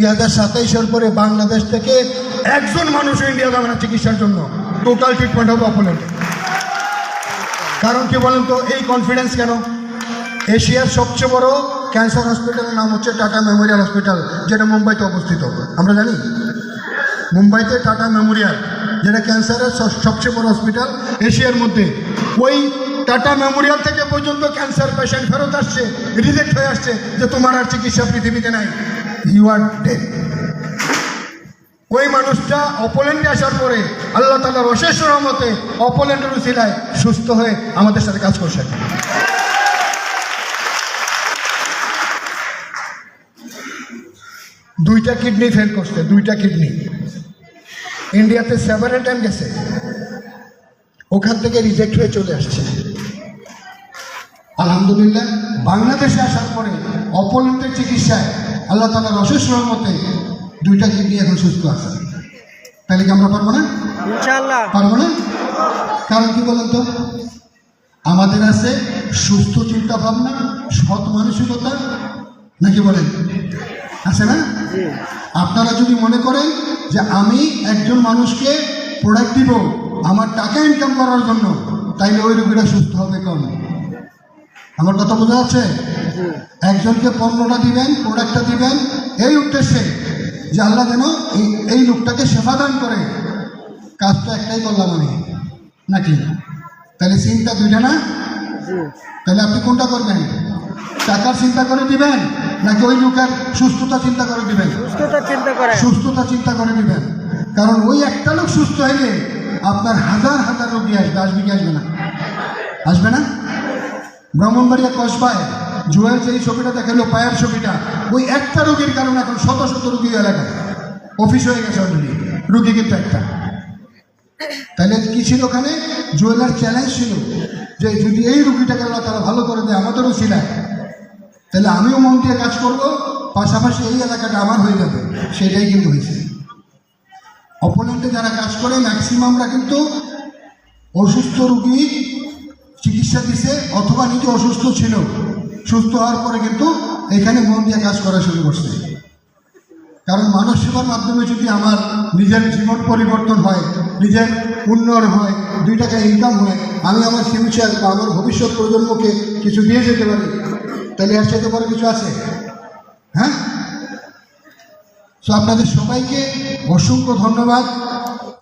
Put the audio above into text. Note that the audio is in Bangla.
2027-এর পরে বাংলাদেশ থেকে একজন মানুষ ইন্ডিয়া যাবে না চিকিৎসার জন্য। টোটাল ট্রিটমেন্ট হবে অপোনেন্ট। কারণ কি বলেন তো, এই কনফিডেন্স কেন? এশিয়ার সবচেয়ে বড় ক্যান্সার হসপিটালের নাম হচ্ছে টাটা মেমোরিয়াল হসপিটাল, যেটা মুম্বাইতে অবস্থিত। আমরা জানি মুম্বাইতে টাটা মেমোরিয়াল, যেটা ক্যান্সারের সবচেয়ে বড় হসপিটাল এশিয়ার মধ্যে। ওই টাটা মেমোরিয়াল থেকে পর্যন্ত ক্যান্সার পেশেন্ট ফেরত আসছে, রিজেক্ট হয়ে আসছে যে তোমার আর চিকিৎসা পৃথিবীতে নাই, ইউ আর ডেড। ওই মানুষটা অপোল্যান্ডে আসার পরে আল্লাহ তাআলার অশেষ রহমতে অপোল্যান্ডের উসিলায় সুস্থ হয়ে আমাদের সাথে কাজ করছে। দুইটা কিডনি ফেল করছে, দুইটা কিডনি। ইন্ডিয়াতে সেভারেল টাইম গেছে, ওখান থেকে রিজেক্ট হয়ে চলে আসছে। আলহামদুলিল্লাহ বাংলাদেশে আসার পরে অপোল্যান্ডের চিকিৎসায় আল্লাহ তাআলার অশেষ রহমতে দুইটা কিডনি এখন সুস্থ আছে। তাহলে কি আমরা পারবো না? ইনশাআল্লাহ পারবো না। কারণ কি বলেন তো, আমাদের আছে সুস্থ চিন্তা ভাবনা, সৎ মানসিকতা, নাকি বলেন? আছে না? আপনারা যদি মনে করেন যে আমি একজন মানুষকে প্রোডাক্ট দিব আমার টাকা ইনকাম করার জন্য, তাইলে ওই রোগীরা সুস্থ হবে কম। আমার কথা বোঝা যাচ্ছে? একজনকে পণ্যটা দিবেন, প্রোডাক্টটা দিবেন এই উদ্দেশ্যে যে আল্লাহ যেন এই লোকটাকে সেবা দান করে। কাজ তো একটাই করলাম আমি, নাকি? তাহলে চিন্তা দুইটা না? তাহলে আপনি কোনটা করবেন? টাকার চিন্তা করে দিবেন নাকি ওই লোকের সুস্থতা চিন্তা করে দিবেন? সুস্থতা চিন্তা করে দিবেন। কারণ ওই একটা লোক সুস্থ হইলে আপনার হাজার হাজার রোগী আসবে, আসবে কি আসবে না? আসবে না? ব্রাহ্মণবাড়িয়া কসবায় জুয়েল যে ছবিটা দেখালো, পায়ের ছবিটা, ওই একটা রোগীর কারণে এখন শত শত রোগী এলাকায় অফিস হয়ে গেছে অলরেডি, রোগী কিন্তু একটা। তাহলে কি ছিল ওখানে? জুয়েলার চ্যালেঞ্জ ছিল যে যদি এই রোগীটাকে আল্লাহ তারা ভালো করে দেয় আমাদেরও ছিলায়, তাহলে আমিও মন দিয়ে কাজ করব, পাশাপাশি এই এলাকাটা আমার হয়ে যাবে। সেটাই কিন্তু হয়েছে। অপোনেন্টে যারা কাজ করে ম্যাক্সিমামরা কিন্তু অসুস্থ রোগী চিকিৎসা দিছে, অথবা নিজে অসুস্থ ছিল, সুস্থ হওয়ার পরে কিন্তু এখানে মন দিয়ে কাজ করা শুরু করছে। কারণ মানব সেবার মাধ্যমে যদি আমার নিজের জীবন পরিবর্তন হয়, নিজের উন্নয়ন হয়, 2 টাকা ইনকাম হয়, আমি আমার ফিউচার বা আমার ভবিষ্যৎ প্রজন্মকে কিছু দিয়ে যেতে পারি, তাহলে এর সাথে পরে কিছু আছে? হ্যাঁ। তো আপনাদের সবাইকে অসংখ্য ধন্যবাদ।